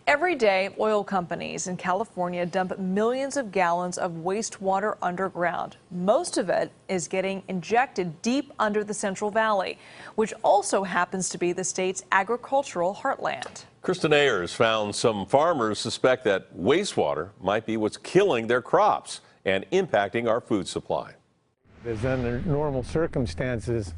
Every day, oil companies in California dump millions of gallons of wastewater underground. Most of it is getting injected deep under the Central Valley, which also happens to be the state's agricultural heartland. Christin Ayers found some farmers suspect that wastewater might be what's killing their crops and impacting our food supply. As under normal circumstances,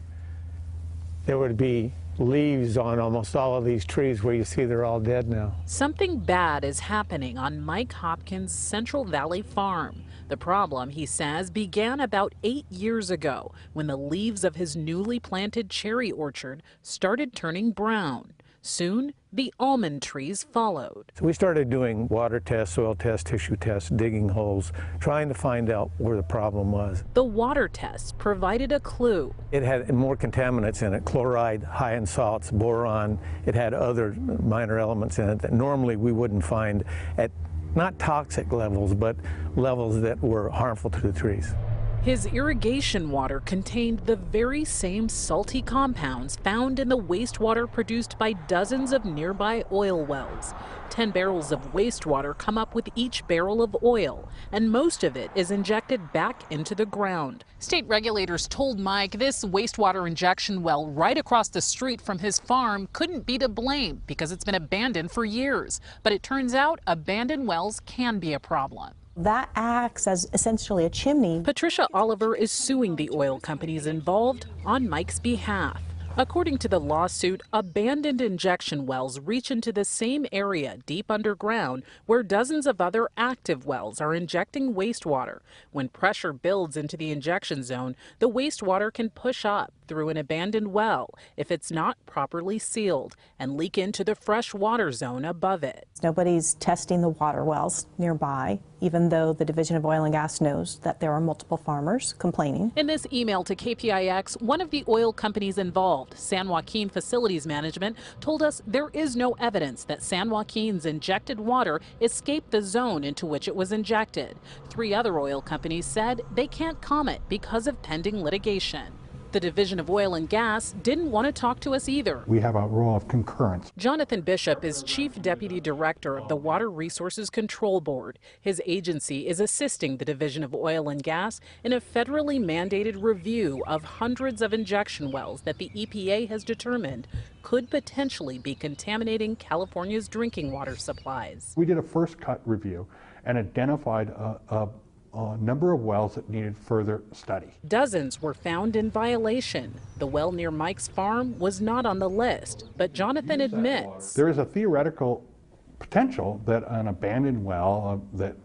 there would be leaves on almost all of these trees where you see they're all dead now. Something bad is happening on Mike Hopkins' Central Valley farm. The problem, he says, began about 8 years ago when the leaves of his newly planted cherry orchard started turning brown. Soon, the almond trees followed. So we started doing water tests, soil tests, tissue tests, digging holes, trying to find out where the problem was. The water tests provided a clue. It had more contaminants in it, chloride, high in salts, boron. It had other minor elements in it that normally we wouldn't find at not toxic levels, but levels that were harmful to the trees. His irrigation water contained the very same salty compounds found in the wastewater produced by dozens of nearby oil wells. 10 barrels of wastewater come up with each barrel of oil, and most of it is injected back into the ground. State regulators told Mike this wastewater injection well right across the street from his farm couldn't be to blame because it's been abandoned for years. But it turns out abandoned wells can be a problem. That acts as essentially a chimney. Patricia Oliver is suing the oil companies involved on Mike's behalf. According to the lawsuit, abandoned injection wells reach into the same area deep underground where dozens of other active wells are injecting wastewater. When pressure builds into the injection zone, the wastewater can push up through an abandoned well if it's not properly sealed and leak into the fresh water zone above it. Nobody's testing the water wells nearby, even though the Division of Oil and Gas knows that there are multiple farmers complaining. In this email to KPIX, one of the oil companies involved, San Joaquin Facilities Management, told us there is no evidence that San Joaquin's injected water escaped the zone into which it was injected. 3 other oil companies said they can't comment because of pending litigation. The Division of Oil and Gas didn't want to talk to us either. We have a role of concurrence. Jonathan Bishop is Chief Deputy Director of the Water Resources Control Board. His agency is assisting the Division of Oil and Gas in a federally mandated review of hundreds of injection wells that the EPA has determined could potentially be contaminating California's drinking water supplies. We did a first cut review and identified a number of wells that needed further study. Dozens were found in violation. The well near Mike's farm was not on the list, but Jonathan admits there is a theoretical potential that an abandoned well that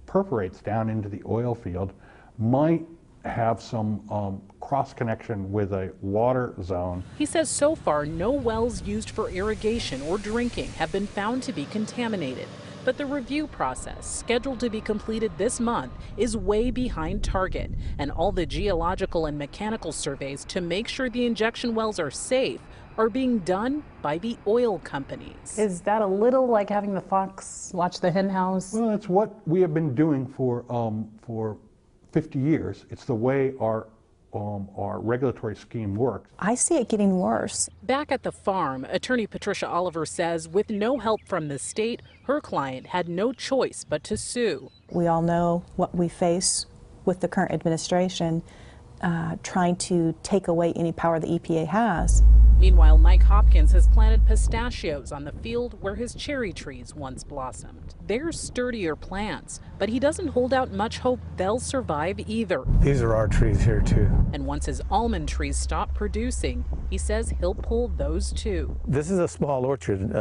perforates down into the oil field might have some cross connection with a water zone. He says so far no wells used for irrigation or drinking have been found to be contaminated. But the review process, scheduled to be completed this month, is way behind target, and all the geological and mechanical surveys to make sure the injection wells are safe are being done by the oil companies. Is that a little like having the fox watch the hen house? Well, it's what we have been doing for 50 years. It's the way our regulatory scheme works. I see it getting worse. Back at the farm, attorney Patricia Oliver says with no help from the state, her client had no choice but to sue. We all know what we face with the current administration trying to take away any power the EPA has. Meanwhile, Mike Hopkins has planted pistachios on the field where his cherry trees once blossomed. They're sturdier plants, but he doesn't hold out much hope they'll survive either. These are our trees here too. And once his almond trees stop producing, he says he'll pull those too. This is a small orchard.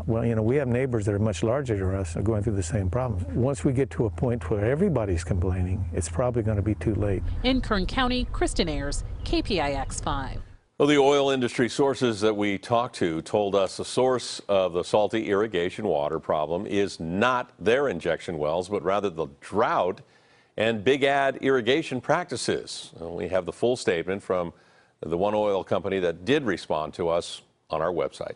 Well, you know, we have neighbors that are much larger than us going through the same problems. Once we get to a point where everybody's complaining, it's probably going to be too late. In Kern County, Christin Ayers, KPIX 5. Well, the oil industry sources that we talked to told us the source of the salty irrigation water problem is not their injection wells, but rather the drought and big ad irrigation practices. We have the full statement from the one oil company that did respond to us on our website.